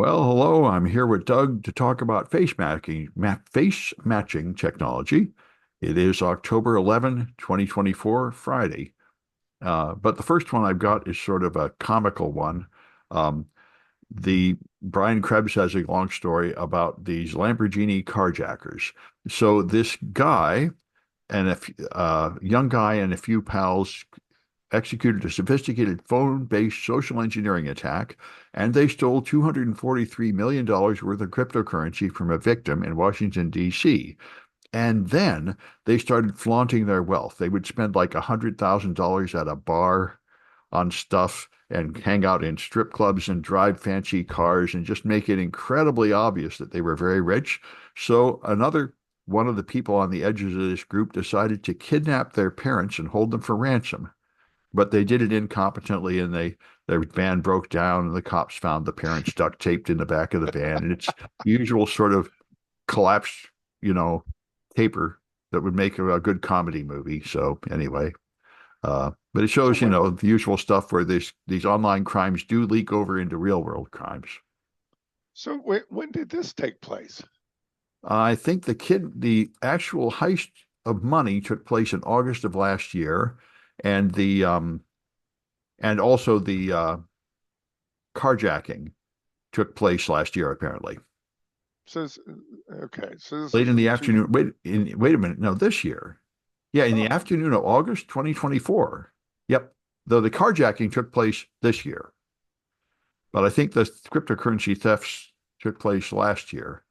Well, hello. I'm here with Doug to talk about face matching technology. It is October 11, 2024, Friday. But the first one I've got is sort of a comical one. Um, the Brian Krebs has a long story about these Lamborghini carjackers. So this guy and a young guy and a few pals executed a sophisticated phone-based social engineering attack, and they stole $243 million worth of cryptocurrency from a victim in Washington, D.C. And then they started flaunting their wealth. They would spend like $100,000 at a bar on stuff and hang out in strip clubs and drive fancy cars and just make it incredibly obvious that they were very rich. So another one of the people on the edges of this group decided to kidnap their parents and hold them for ransom, but they did it incompetently, and their van broke down and the cops found the parents duct taped in the back of the van, and it's the usual sort of collapsed, you know, caper that would make a good comedy movie. So anyway, but it So shows, when the usual stuff where these online crimes do leak over into real world crimes. so when did this take place? I think the actual heist of money took place in August of last year, and also the carjacking took place last year, apparently. So okay, so this is Late in the from two. afternoon. Wait a minute. No, this year. Yeah, in the Oh, afternoon of August 2024. Yep. Though the carjacking took place this year. But I think the cryptocurrency thefts took place last year.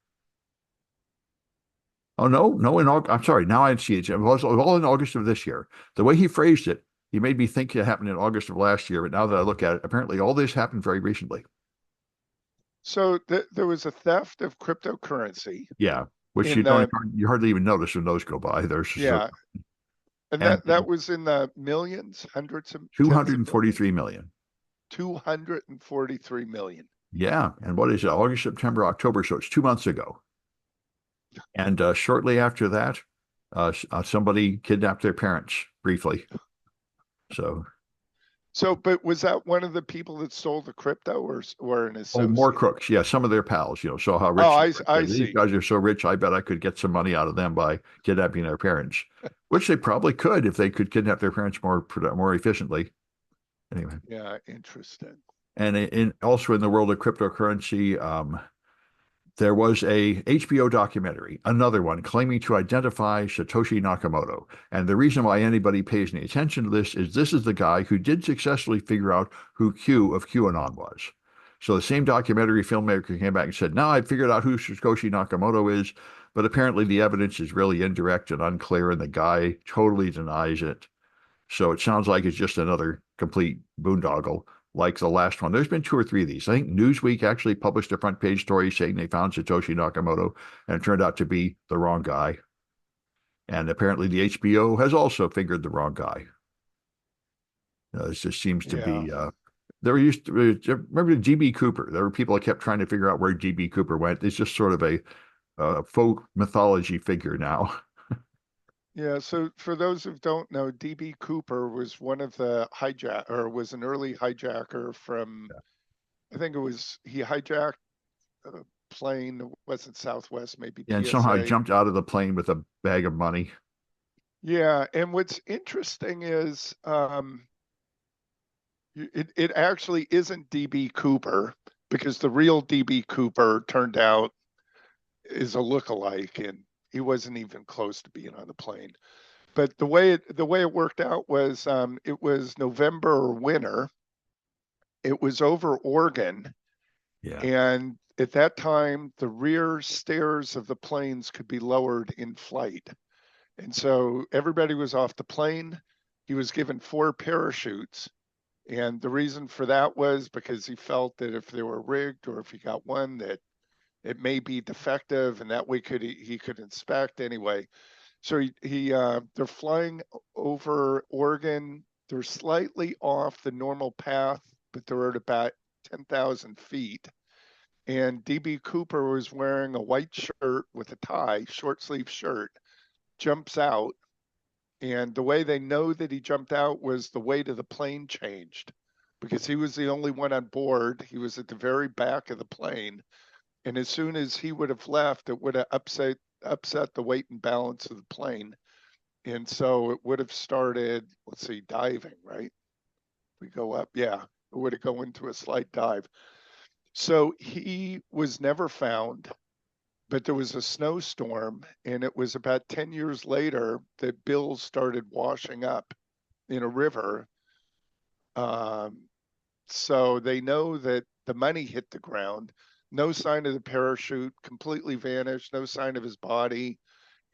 Oh, no, in August. I'm sorry. Now I see it. It was all in August of this year. The way he phrased it, he made me think it happened in August of last year. But now that I look at it, apparently all this happened very recently. so there was a theft of cryptocurrency Yeah. Which in the you hardly even notice when those go by. There's so, yeah, and and that was in the millions, hundreds of tens of millions, 243 million. 243 million. Yeah. And what is it? August, September, October. So it's 2 months ago. And shortly after that, somebody kidnapped their parents briefly. So, So, but was that one of the people that stole the crypto, or an oh, more associate? crooks. Yeah, some of their pals, saw how Oh, rich they were. I Said, these see. guys are so rich, I bet I could get some money out of them by kidnapping their parents, which they probably could if they could kidnap their parents more efficiently. Anyway, Yeah, interesting. and also in the world of cryptocurrency, there was a HBO documentary, another one, claiming to identify Satoshi Nakamoto. And the reason why anybody pays any attention to this is the guy who did successfully figure out who Q of QAnon was. So the same documentary filmmaker came back and said, now I figured out who Satoshi Nakamoto is, but apparently the evidence is really indirect and unclear, and the guy totally denies it. So it sounds like it's just another complete boondoggle like the last one. There's been two or three of these. I think Newsweek actually published a front page story saying they found Satoshi Nakamoto, and it turned out to be the wrong guy. And apparently the HBO has also figured the wrong guy. It just seems to Yeah. be. There used to remember DB Cooper. There were people that kept trying to figure out where DB Cooper went. It's just sort of a folk mythology figure now. Yeah, so for those who don't know, DB Cooper was one of the was an early hijacker from, I think he hijacked a plane that wasn't Southwest, maybe And somehow he TSA. jumped out of the plane with a bag of money. Yeah, and what's interesting is it actually isn't DB Cooper, because the real DB Cooper turned out is a lookalike, and he wasn't even close to being on the plane. But the way it worked out was, it was November or winter. It was over Oregon, Yeah. and at that time, the rear stairs of the planes could be lowered in flight, and so everybody was off the plane. He was given four parachutes, and the reason for that was because he felt that if they were rigged, or if he got one that it may be defective, and that way he could inspect anyway. So they're flying over Oregon. They're slightly off the normal path, but they're at about 10,000 feet. And DB Cooper was wearing a white shirt with a tie, short sleeve shirt, jumps out. And the way they know that he jumped out was the weight of the plane changed. because he was the only one on board. He was at the very back of the plane. And as soon as he would have left, it would have upset the weight and balance of the plane. And so it would have started, let's see, diving, right? We go up, yeah, it would have go into a slight dive. So he was never found, but there was a snowstorm, and it was about 10 years later that bills started washing up in a river. Um, so they know that the money hit the ground. No sign of the parachute, completely vanished, no sign of his body.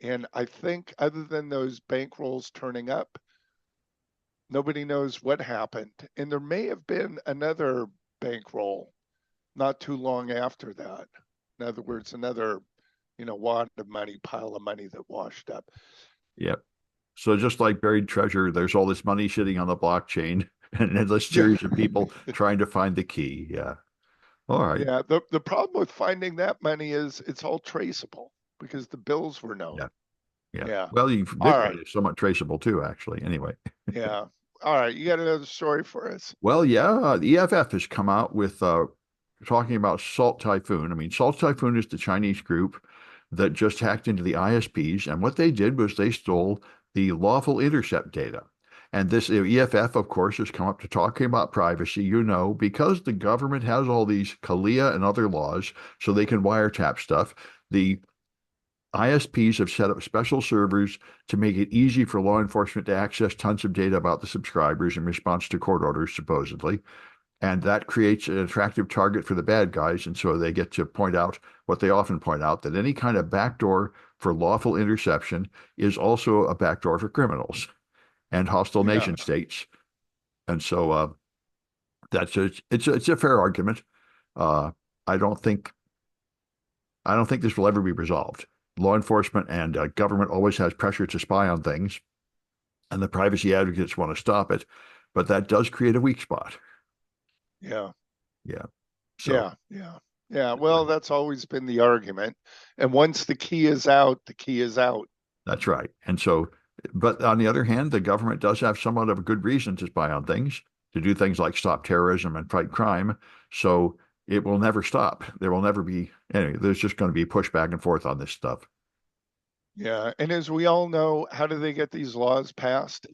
And I think, other than those bankrolls turning up, nobody knows what happened. And there may have been another bankroll not too long after that. In other words, another, wad of money, pile of money that washed up. Yep. So just like buried treasure, there's all this money sitting on the blockchain and an endless Yeah. series of people trying to find the key. Yeah. All right. Yeah. The problem with finding that money is it's all traceable because the bills were known. Yeah. Yeah. Yeah. Well, All Bitcoin right. is somewhat traceable too, actually. Anyway. Yeah. All right. You got another story for us? Well, yeah, the EFF has come out with talking about Salt Typhoon. I mean, Salt Typhoon is the Chinese group that just hacked into the ISPs, and what they did was they stole the lawful intercept data. And this EFF, of course, has come up to talking about privacy, because the government has all these CALEA and other laws, so they can wiretap stuff. The ISPs have set up special servers to make it easy for law enforcement to access tons of data about the subscribers in response to court orders, supposedly. And that creates an attractive target for the bad guys. And so they get to point out what they often point out, that any kind of backdoor for lawful interception is also a backdoor for criminals and hostile Yeah. nation states. And so it's a fair argument. Uh, I don't think I don't think this will ever be resolved. Law enforcement and government always has pressure to spy on things, and the privacy advocates want to stop it, but that does create a weak spot. Yeah. Yeah. So Yeah. Yeah. Yeah. Well, that's always been the argument. And once the key is out, the key is out. that's right. And so, but on the other hand, the government does have somewhat of a good reason to spy on things, to do things like stop terrorism and fight crime. So it will never stop. There will never be, anyway, there's just going to be push back and forth on this stuff. Yeah. And as we all know, how do they get these laws passed?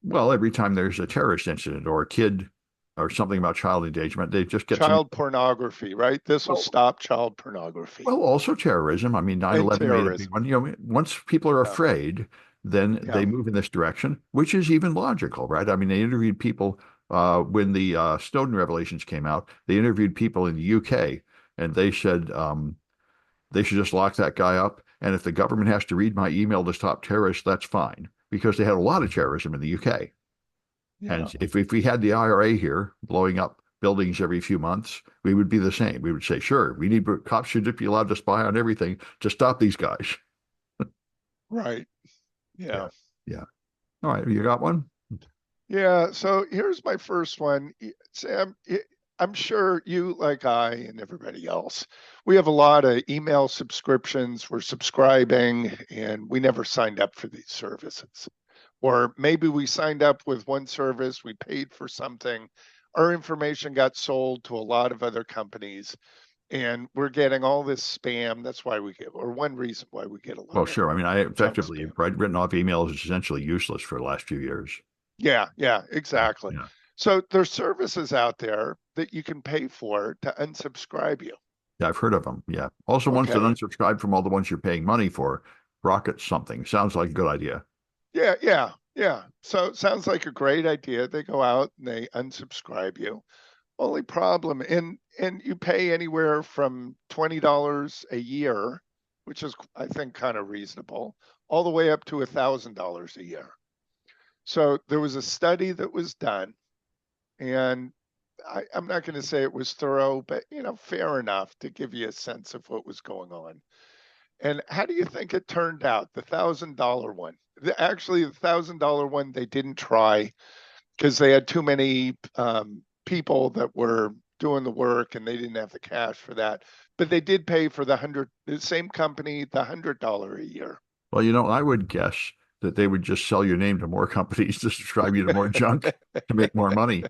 Well, every time there's a terrorist incident or a kid or something about child engagement, they just get some. Child pornography, right? This will Well, stop child pornography well, also terrorism. I mean, nine and 11 made a big terrorism. one. Once people are Yeah. afraid, then Yeah. they move in this direction, which is even logical, right? I mean, they interviewed people when the Snowden revelations came out. They interviewed people in the UK, and they said they should just lock that guy up. And if the government has to read my email to stop terrorists, that's fine, because they had a lot of terrorism in the UK. Yeah. And if we had the IRA here blowing up buildings every few months, we would be the same. We would say, sure, we need cops should just be allowed to spy on everything to stop these guys. Right. Yeah. Yeah. Yeah. All right. You got one? Yeah. So here's my first one. Sam, I'm sure you, like I and everybody else, we have a lot of email subscriptions. We're subscribing and we never signed up for these services. Or maybe we signed up with one service, we paid for something, our information got sold to a lot of other companies, and we're getting all this spam. That's why we get, or one reason why we get a Well, lot of sure. I mean, I junk effectively spam. written off emails as essentially useless for the last few years. Yeah, yeah, Yeah. exactly. Yeah. So there's services out there that you can pay for to unsubscribe you. Yeah. I've heard of them. Yeah. Also, ones that Okay. unsubscribe from all the ones you're paying money for. Rocket something. Sounds like a good idea. Yeah, yeah, yeah. So it sounds like a great idea. They go out and they unsubscribe you. Only problem, and you pay anywhere from $20 a year, which is I think kind of reasonable, all the way up to $1,000 a year. So there was a study that was done, and I'm not going to say it was thorough, but fair enough to give you a sense of what was going on. And how do you think it turned out? The $1,000 one. Actually, the $1,000 one they didn't try because they had too many people that were doing the work and they didn't have the cash for that. But they did pay for the same company, the $100 a year. Well, I would guess that they would just sell your name to more companies to subscribe you to more junk to make more money.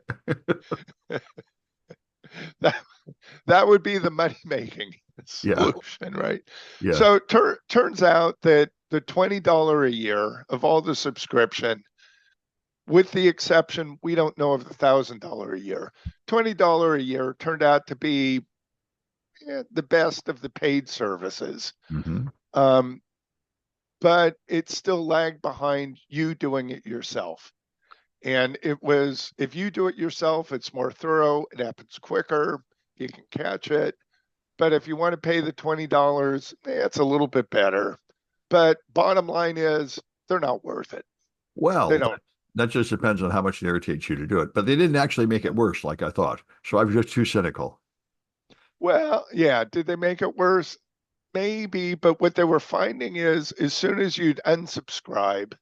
that that would be the money making Yeah, solution, right? yeah. So turns out that the $20 a year of all the subscription, with the exception, we don't know of the $1,000 a year. $20 a year turned out to be the best of the paid services. Hmm. Um, but it still lagged behind you doing it yourself. And it was, if you do it yourself, it's more thorough, it happens quicker, you can catch it. But if you want to pay the $20, it's a little bit better. But bottom line is, they're not worth it. They Well, don't. that just depends on how much it irritates you to do it. But they didn't actually make it worse like I thought. So I was just too cynical. Well, yeah, did they make it worse? Maybe, but what they were finding is as soon as you'd unsubscribe,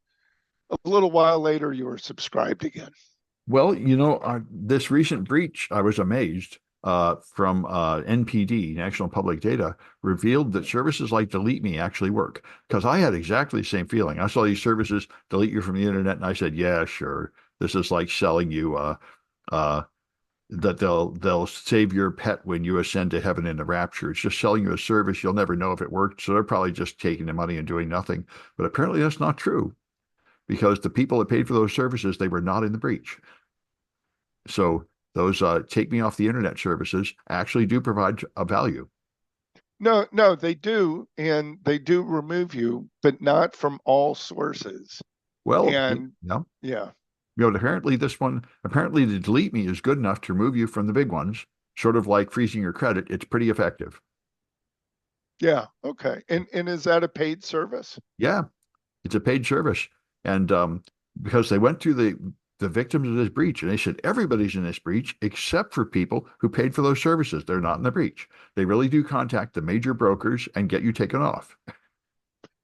a little while later you were subscribed again. Well, this recent breach, I was amazed from NPD, National Public Data, revealed that services like Delete Me actually work. Because I had exactly the same feeling. I saw these services delete you from the internet, and I said, "Yeah, sure. This is like selling you uh, that they'll save your pet when you ascend to heaven in the rapture. It's just selling you a service. You'll never know if it worked. So they're probably just taking the money and doing nothing." But apparently that's not true because the people that paid for those services, they were not in the breach. So those take me off the internet services actually do provide a value. No, no, they do, and they do remove you, but not from all sources. Well, And yeah, yeah, apparently the delete me is good enough to remove you from the big ones, sort of like freezing your credit. It's pretty effective. yeah, okay. And is that a paid service? Yeah, it's a paid service. And because they went through the victims of this breach and they said everybody's in this breach except for people who paid for those services. They're not in the breach. They really do contact the major brokers and get you taken off.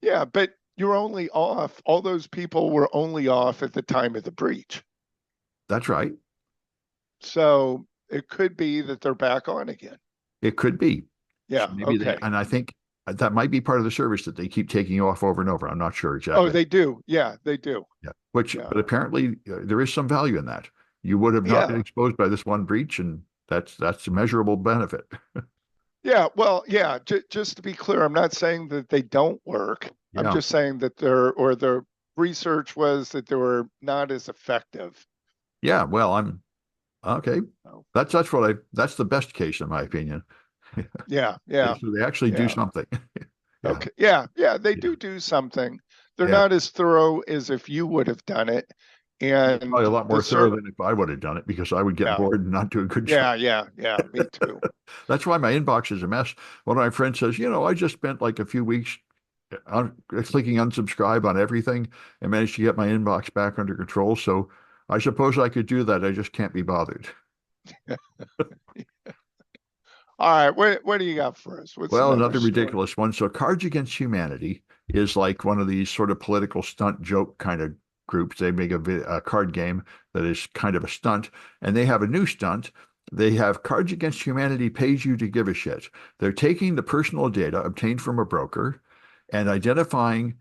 Yeah, but you're only off. All those people were only off at the time of the breach. That's right. So it could be that they're back on again. It could be. So Yeah, maybe okay. and I think that might be part of the service that they keep taking you off over and over. I'm not sure Oh, exactly. they do. Yeah, they do. Yeah. Yeah. But apparently there is some value in that. You would have not been Yeah. exposed by this one breach, and that's a measurable benefit. Yeah. Well, yeah, just to be clear, I'm not saying that they don't work. I'm Yeah. just saying that the research was that they were not as effective. Yeah. Well, I'm okay. So, That's the best case in my opinion. yeah. Yeah. So they actually do Yeah. something. Yeah. Okay. Yeah. Yeah. They Yeah. do something. They're Yeah. not as thorough as if you would have done it. They're probably a And lot the more thorough cert, than if I would have done it because I would get yeah. bored and not do a good job. Yeah. Yeah. Yeah. Me too. That's why my inbox is a mess. One of my friends says, I just spent like a few weeks clicking unsubscribe on everything and managed to get my inbox back under control. So I suppose I could do that. I just can't be bothered. All right. What do you got for us? What's Well, another another story? ridiculous one. So Cards Against Humanity is like one of these sort of political stunt joke kind of groups. They make a card game that is kind of a stunt, and they have a new stunt. They have Cards Against Humanity pays you to give a shit. They're taking the personal data obtained from a broker and identifying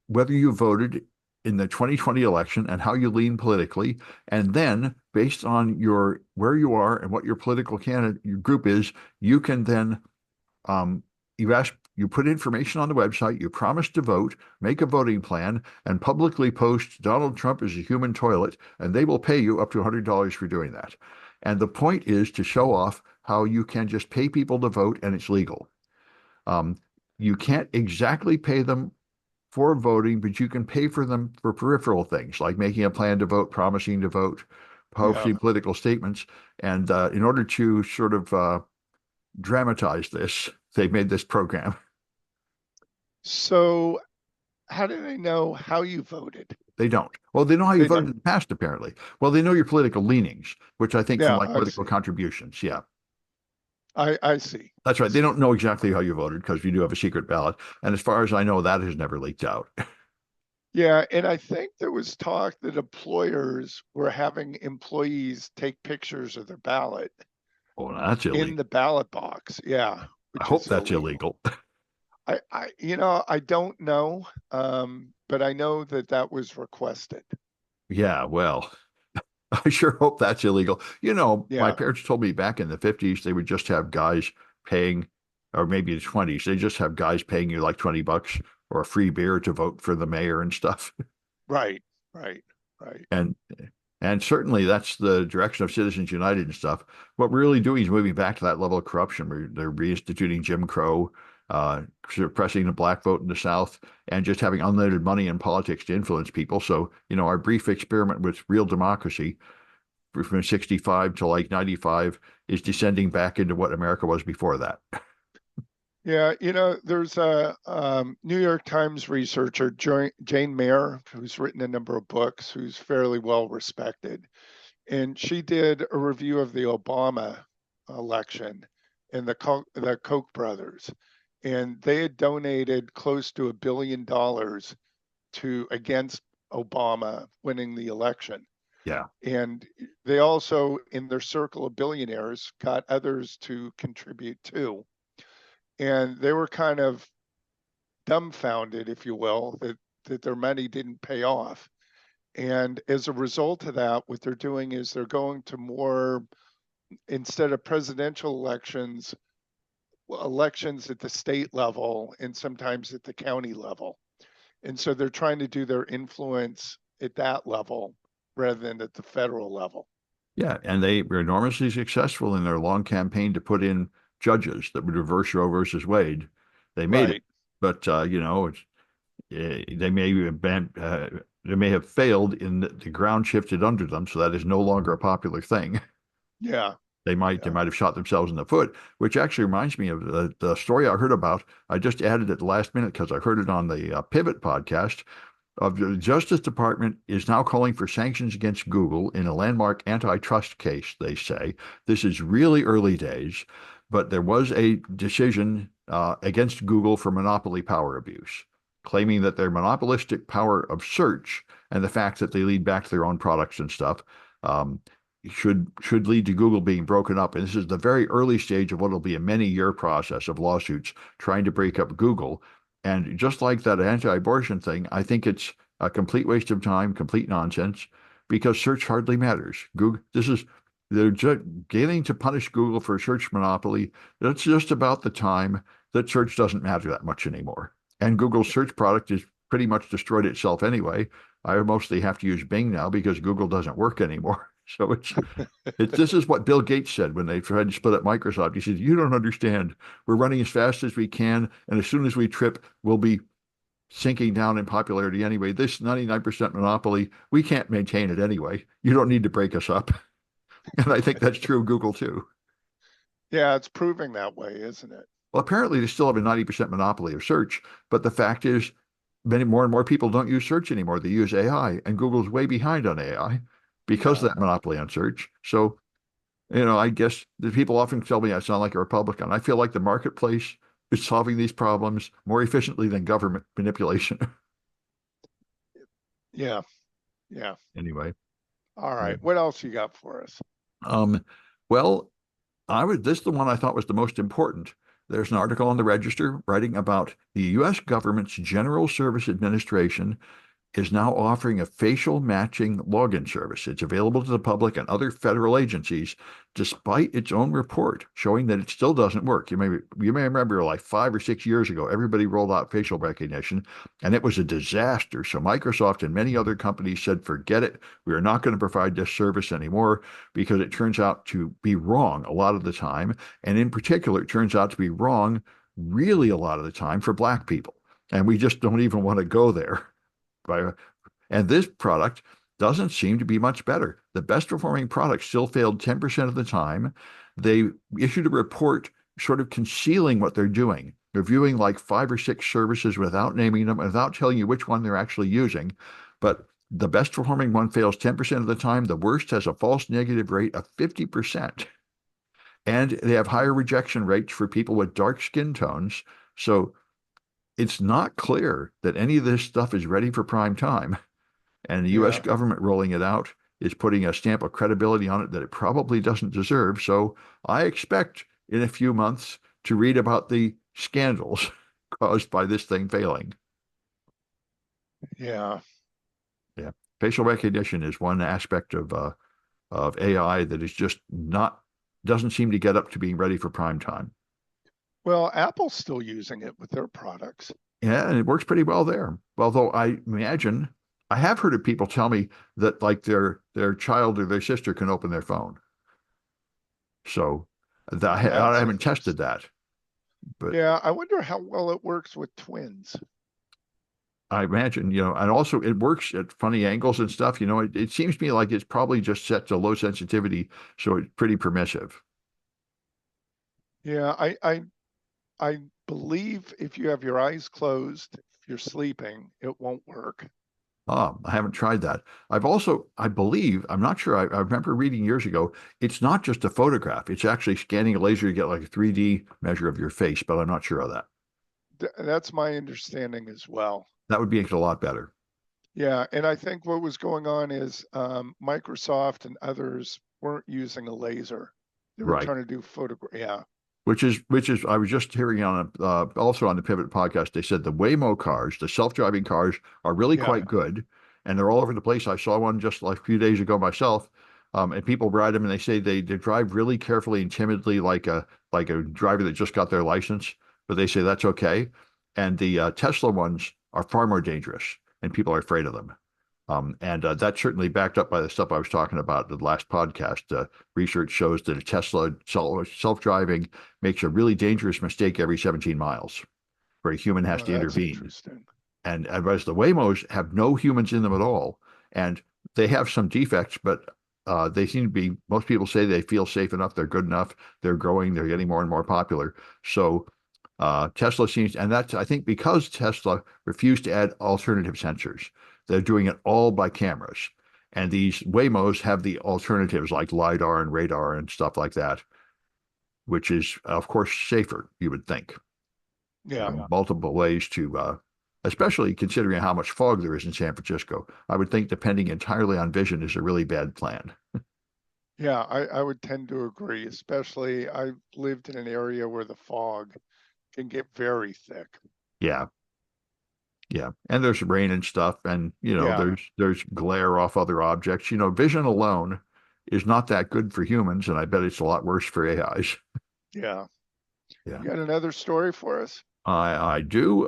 whether you voted in the 2020 election and how you lean politically, and then based on your where you are and what your political candidate your group is, you can then you put information on the website, you promise to vote, make a voting plan, and publicly post Donald Trump is a human toilet, and they will pay you up to $100 for doing that. And the point is to show off how you can just pay people to vote and it's legal. Um, you can't exactly pay them for voting, but you can pay for them for peripheral things like making a plan to vote, promising to vote, Yeah. posting political statements. And in order to sort of dramatize this, they made this program. So how do they know how you voted? They don't. Well, they know how you They voted don't. in the past, apparently. Well, they know your political leanings, which I think from Yeah, like I political see. contributions. Yeah, I see. that's I right. They see. don't know exactly how you voted because you do have a secret ballot. And as far as I know, that has never leaked out. Yeah, and I think there was talk that employers were having employees take pictures of their ballot Oh, that's in illegal. the ballot box. Yeah, I which hope is that's illegal. illegal. I don't know. but I know that that was requested. Yeah, well, I sure hope that's illegal. My Yeah, parents told me back in the 50s they would just have guys paying, or maybe the 20s, they just have guys paying you like 20 bucks or a free beer to vote for the mayor and stuff. right, right, right. And and certainly that's the direction of Citizens United and stuff. What we're really doing is moving back to that level of corruption. They're reinstituting Jim Crow, suppressing the black vote in the South, and just having unlimited money in politics to influence people. So, our brief experiment with real democracy from 65 to like 95 is descending back into what America was before that. Yeah, there's a New York Times researcher, Jane Mayer, who's written a number of books, who's fairly well respected. And she did a review of the Obama election and the Koch brothers. And they had donated close to $1 billion to against Obama winning the election. Yeah. And they also, in their circle of billionaires, got others to contribute too. And they were kind of dumbfounded, if you will, that their money didn't pay off. And as a result of that, what they're doing is they're going to more, instead of presidential elections, elections at the state level and sometimes at the county level. And so they're trying to do their influence at that level rather than at the federal level. Yeah. And they were enormously successful in their long campaign to put in judges that would reverse Roe versus Wade. They made it, Right. but they may have been, they may have failed in the ground shifted under them, so that is no longer a popular thing. Yeah. They Yeah. might have shot themselves in the foot, which actually reminds me of the story I heard about. I just added it the last minute because I heard it on the Pivot podcast. Of the Justice Department is now calling for sanctions against Google in a landmark antitrust case, they say. This is really early days, but there was a decision against Google for monopoly power abuse, claiming that their monopolistic power of search and the fact that they lead back to their own products and stuff um, should lead to Google being broken up. And this is the very early stage of what will be a many-year process of lawsuits trying to break up Google. And just like that anti-abortion thing, I think it's a complete waste of time, complete nonsense, because search hardly matters. Google, they're just getting to punish Google for search monopoly. That's just about the time that search doesn't matter that much anymore. And Google's search product is pretty much destroyed itself anyway. I mostly have to use Bing now because Google doesn't work anymore. So this is what Bill Gates said when they tried to split up Microsoft. He said, "You don't understand. We're running as fast as we can, and as soon as we trip, we'll be sinking down in popularity anyway. This 99% monopoly, we can't maintain it anyway. You don't need to break us up." And I think that's true of Google too. Yeah, it's proving that way, isn't it? Well, apparently they still have a 90% monopoly of search, but the fact is, many more and more people don't use search anymore. They use AI, and Google's way behind on AI because Yeah. of that monopoly on search. So, I guess the people often tell me I sound like a Republican. I feel like the marketplace is solving these problems more efficiently than government manipulation. Yeah. Yeah. Anyway, All yeah. right. What else you got for us? Um, well, this is the one I thought was the most important. There's an article on the Register writing about the U.S. government's General Service Administration is now offering a facial matching login service. It's available to the public and other federal agencies, despite its own report showing that it still doesn't work. You may remember like 5 or 6 years ago, everybody rolled out facial recognition, and it was a disaster. So Microsoft and many other companies said, "Forget it. We are not going to provide this service anymore," because it turns out to be wrong a lot of the time, and in particular, it turns out to be wrong really a lot of the time for Black people, and we just don't even want to go there. And this product doesn't seem to be much better. The best performing product still failed 10% of the time. They issued a report sort of concealing what they're doing, reviewing like 5 or 6 services without naming them, without telling you which one they're actually using. But the best performing one fails 10% of the time. The worst has a false negative rate of 50%. And they have higher rejection rates for people with dark skin tones. So it's not clear that any of this stuff is ready for prime time. And the US Yeah. government rolling it out is putting a stamp of credibility on it that it probably doesn't deserve. So I expect in a few months to read about the scandals caused by this thing failing. Yeah. Yeah. Facial recognition is one aspect of AI that is just not doesn't seem to get up to being ready for prime time. Well, Apple's still using it with their products. Yeah, and it works pretty well there. Although I imagine I have heard of people tell me that like their child or their sister can open their phone. So I That's haven't tested interesting. that, but Yeah, I wonder how well it works with twins. I imagine, and also it works at funny angles and stuff. It seems to me like it's probably just set to low sensitivity, so it's pretty permissive. Yeah, I believe if you have your eyes closed, if you're sleeping, it won't work. I haven't tried that. I believe, I'm not sure. I remember reading years ago, it's not just a photograph. It's actually scanning a laser to get like a 3D measure of your face, but I'm not sure of that. That's my understanding as well. That would make it a lot better. Yeah, and I think what was going on is Microsoft and others weren't using a laser. They were Right. trying to do photograph. Yeah, Which is I was just hearing on also on the Pivot podcast. They said the Waymo cars, the self-driving cars, are really yeah. quite good, and they're all over the place. I saw one just like a few days ago myself, and people ride them, and they say they drive really carefully and timidly, like a driver that just got their license. But they say that's okay, and the Tesla ones are far more dangerous, and people are afraid of them. And that's certainly backed up by the stuff I was talking about in the last podcast. Research shows that a Tesla self-driving makes a really dangerous mistake every 17 miles where a human has Oh, to that's intervene. interesting. And whereas the Waymos have no humans in them at all, and they have some defects, but they seem to be, most people say they feel safe enough, they're good enough, they're growing, they're getting more and more popular. So Tesla seems, and that's, I think, because Tesla refused to add alternative sensors. They're doing it all by cameras. And these Waymos have the alternatives like LiDAR and radar and stuff like that, which is, of course, safer, you would think. Yeah, Multiple ways to, especially considering how much fog there is in San Francisco. I would think depending entirely on vision is a really bad plan. yeah. I would tend to agree. Especially, I've lived in an area where the fog can get very thick. Yeah, yeah. And there's rain and stuff, and Yeah, there's glare off other objects. Vision alone is not that good for humans, and I bet it's a lot worse for AIs. yeah. Yeah. You got another story for us? I do.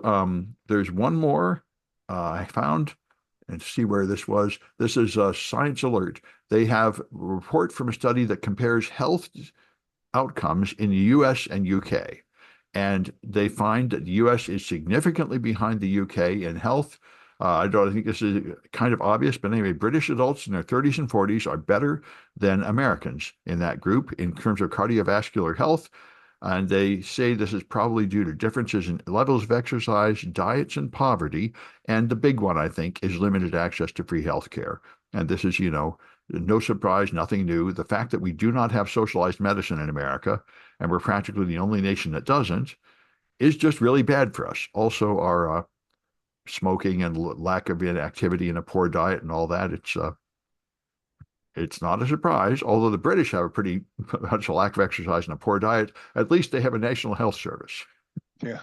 There's one more I found, and see where this was. This is Science Alert. They have a report from a study that compares health outcomes in the US and UK. And they find that the US is significantly behind the UK in health. I don't think this is kind of obvious, but anyway, British adults in their 30s and 40s are better than Americans in that group in terms of cardiovascular health. And they say this is probably due to differences in levels of exercise, diets, and poverty. And the big one, I think, is limited access to free health care. And this is, no surprise, nothing new. The fact that we do not have socialized medicine in America, and we're practically the only nation that doesn't, is just really bad for us. Also, our smoking and lack of activity and a poor diet and all that. It's not a surprise, although the British have a pretty much a lack of exercise and a poor diet. At least they have a national health service. Yeah,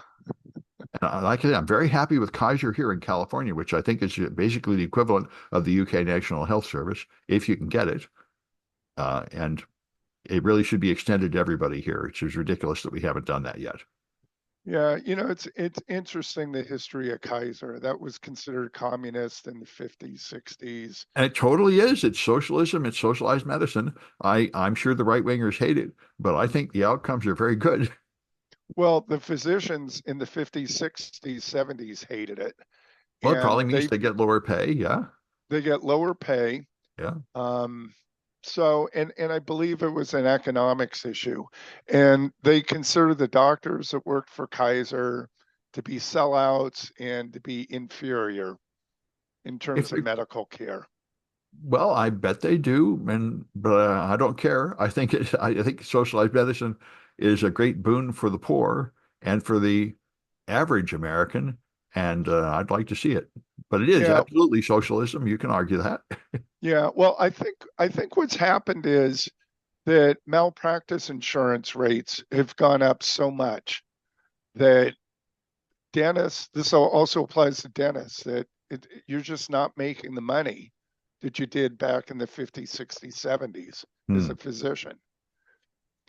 And like I say, I'm very happy with Kaiser here in California, which I think is basically the equivalent of the UK National Health Service, if you can get it. And it really should be extended to everybody here. It's just ridiculous that we haven't done that yet. yeah. It's interesting the history of Kaiser. That was considered communist in the 50s, 60s. And it totally is. It's socialism. It's socialized medicine. I'm sure the right wingers hate it, but I think the outcomes are very good. Well, the physicians in the 50s, 60s, 70s hated it, Well, it and probably means they get lower pay. Yeah. they get lower pay. Yeah. Um, and I believe it was an economics issue, and they considered the doctors that worked for Kaiser to be sellouts and to be inferior in terms If of medical care. Well, I bet they do, but I don't care. I think socialized medicine is a great boon for the poor and for the average American, and I'd like to see it. But it is Yeah, absolutely socialism. You can argue that. yeah. Well, I think what's happened is that malpractice insurance rates have gone up so much that dentists, this also applies to dentists, that you're just not making the money that you did back in the 50s, 60s, 70s as Hmm. a physician.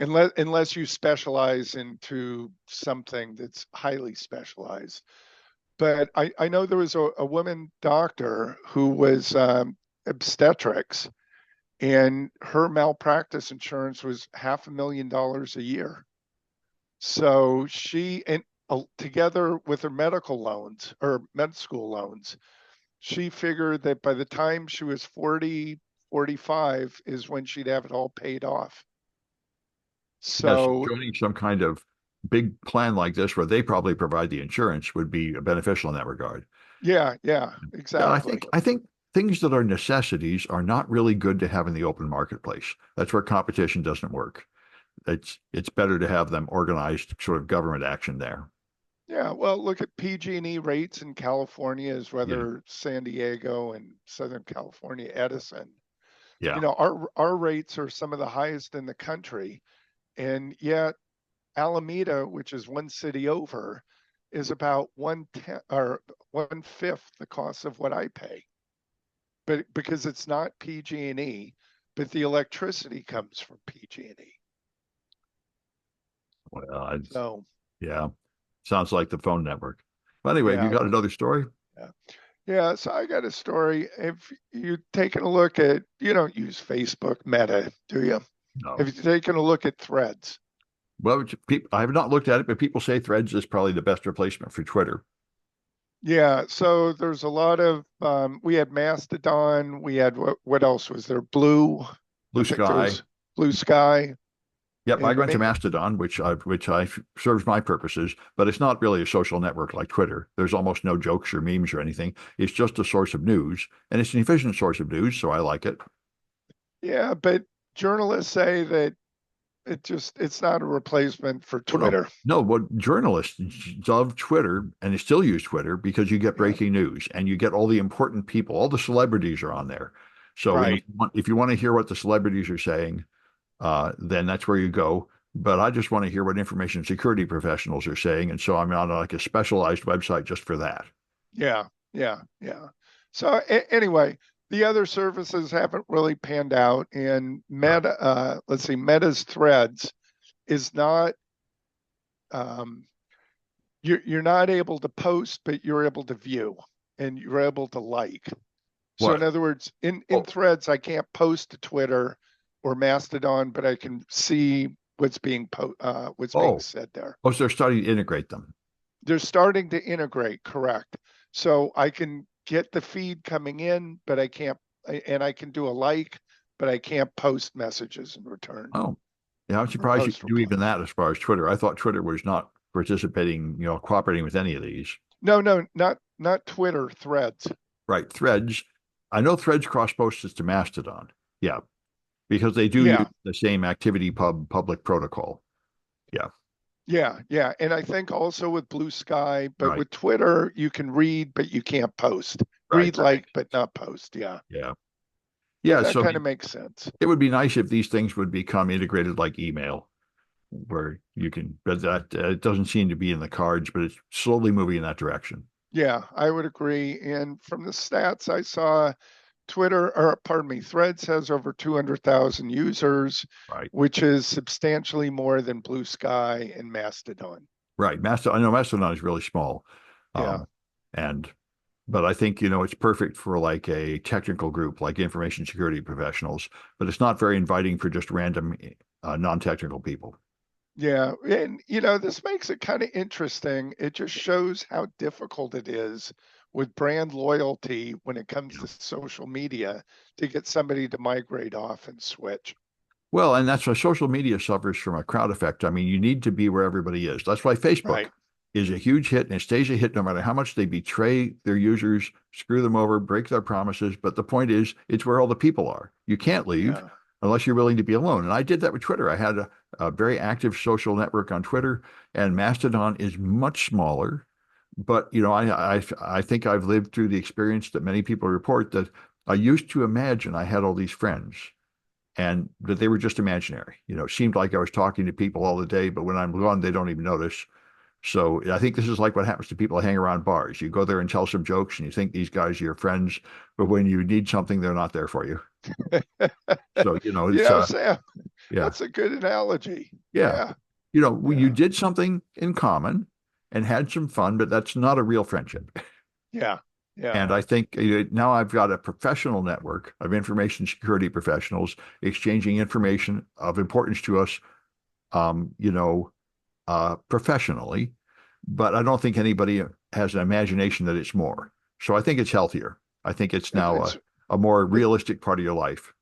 Unless you specialize into something that's highly specialized. But I know there was a woman doctor who was obstetrics, and her malpractice insurance was $500,000 a year. So she, and together with her medical loans or med school loans, she figured that by the time she was 40, 45 is when she'd have it all paid off. Yes, So joining some kind of big plan like this where they probably provide the insurance would be beneficial in that regard. yeah, Yeah, I exactly. think I think things that are necessities are not really good to have in the open marketplace. That's where competition doesn't work. It's better to have them organized sort of government action there. Yeah, well, look at PG&E rates in California as Yeah, whether San Diego and Southern California, Edison. yeah. Our rates are some of the highest in the country, and yet Alameda, which is one city over, is about 1/10 or 1/5 the cost of what I pay. But because it's not PG&E, but the electricity comes from PG&E. Well, So yeah. Sounds like the phone network. But anyway, have you yeah, got another story? yeah. Yeah, so I got a story. If you taken a look at, you don't use Facebook Meta, do you? Have No. you taken a look at Threads? Well, I have not looked at it, but people say Threads is probably the best replacement for Twitter. Yeah, so there's a lot of we had Mastodon, we had what else was there? Blue, I Blue think there Sky. was Blue Sky, Yep, I and went to Mastodon, which I serves my purposes, but it's not really a social network like Twitter. There's almost no jokes or memes or anything. It's just a source of news, and it's an efficient source of news, so I like it. yeah, but journalists say that it's not a replacement for Oh no, Twitter. no. What journalists love Twitter and they still use Twitter because you get Yeah, breaking news and you get all the important people, all the celebrities are on there. So right. if you want to hear what the celebrities are saying, then that's where you go. But I just want to hear what information security professionals are saying, and so I'm on like a specialized website just for that. Yeah. So anyway, the other services haven't really panned out, and Right, let's see, Meta's Threads is not. Um, you're not able to post, but you're able to view, and you're able to like. So in what? other words, in Oh, Threads, I can't post to Twitter or Mastodon, but I can see what's being oh, said there. oh, so they're starting to integrate them. They're starting to integrate, correct. So I can get the feed coming in, but I can't, and I can do a like, but I can't post messages in return Oh, yeah, I'm or surprised you post can do even replies. that as far as Twitter. I thought Twitter was not participating, cooperating with any of these. No, not Twitter, Threads. Right. Threads. I know Threads cross posts to Mastodon. Yeah, because they do use Yeah, the same activity public protocol. Yeah. yeah. And I think also with Blue Sky, but Right. with Twitter, you can read, but you can't post. Right. Read, That like, makes but sense. not post. Yeah. Yeah. And Yeah. that So I kind of mean, makes sense. it would be nice if these things would become integrated like email, where you can, but that it doesn't seem to be in the cards, but it's slowly moving in that direction. Yeah, I would agree. And from the stats I saw, Twitter, or pardon me, Threads has over 200,000 users, Right. which is substantially more than Blue Sky and Mastodon. Right. Mastodon. I know Mastodon is really small. Yeah, Um, and but I think, it's perfect for like a technical group like information security professionals, but it's not very inviting for just random non-technical people. yeah. And, this makes it kind of interesting. It just shows how difficult it is with brand loyalty when it comes Yeah. to social media to get somebody to migrate off and switch. Well, and that's why social media suffers from a crowd effect. I mean, you need to be where everybody is. That's why Facebook Right. is a huge hit and it stays a hit no matter how much they betray their users, screw them over, break their promises. But the point is, it's where all the people are. You can't leave Yeah. unless you're willing to be alone. And I did that with Twitter. I had a very active social network on Twitter, and Mastodon is much smaller. But I think I've lived through the experience that many people report that I used to imagine I had all these friends and that they were just imaginary. It seemed like I was talking to people all the day, but when I'm gone, they don't even notice. So I think this is like what happens to people who hang around bars. You go there and tell some jokes, and you think these guys are your friends, but when you need something, they're not there for you. So it's Sam, yeah, that's a good analogy. yeah. Yeah, When you yeah, did something in common and had some fun, but that's not a real friendship. yeah, yeah, And I think now I've got a professional network of information security professionals exchanging information of importance to us, professionally. But I don't think anybody has an imagination that it's more. So I think it's healthier. I think it's it, now it's a more it, realistic part of your life.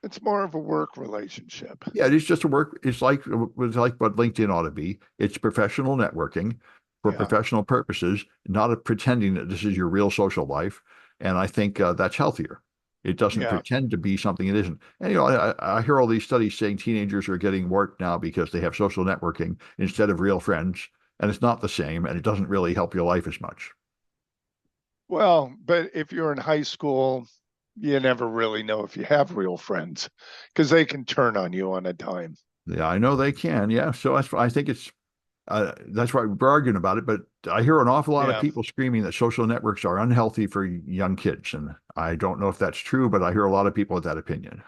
it's more of a work relationship. Yeah, it is just a work. It's like what LinkedIn ought to be. It's professional networking for Yeah, professional purposes, not a pretending that this is your real social life. And I think that's healthier. It doesn't yeah. pretend to be something it isn't. And I hear all these studies saying teenagers are getting warped now because they have social networking instead of real friends, and it's not the same, and it doesn't really help your life as much. Well, but if you're in high school, you never really know if you have real friends because they can turn on you on a dime. Yeah, I know they can. Yeah, so I think that's why we're arguing about it. But I hear an awful lot of Yeah. people screaming that social networks are unhealthy for young kids, and I don't know if that's true, but I hear a lot of people with that opinion.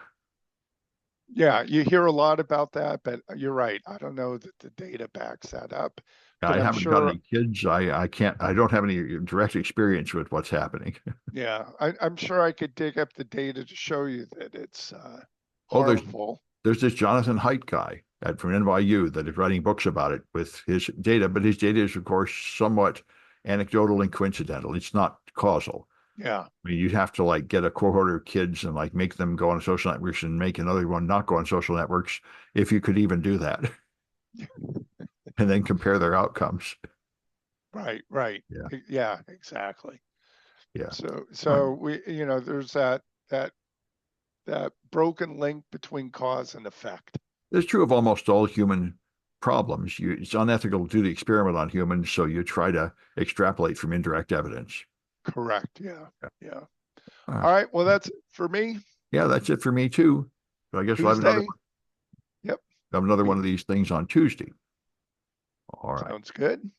Yeah, you hear a lot about that, but you're right. I don't know that the data backs that up, but I I'm haven't got sure, any kids. I can't. I don't have any direct experience with what's happening. yeah, I'm sure I could dig up the data to show you that it's Oh, harmful. there's this Jonathan Haidt guy from NYU that is writing books about it with his data, but his data is, of course, somewhat anecdotal and coincidental. It's not causal. Yeah. I mean, you'd have to like get a cohort of kids and like make them go on social networks and make another one not go on social networks if you could even do that, and then compare their outcomes. Right, right. Yeah, Yeah, exactly. yeah. All right. So there's that that broken link between cause and effect. It's true of almost all human problems. It's unethical to do the experiment on humans, so you try to extrapolate from indirect evidence. Correct. Yeah. Yeah. Yeah. Uh, All right. Well, that's it for me. yeah, that's it for me too. So I guess we'll Tuesday. Yep. have another one Be, of these things on Tuesday. All right. sounds good.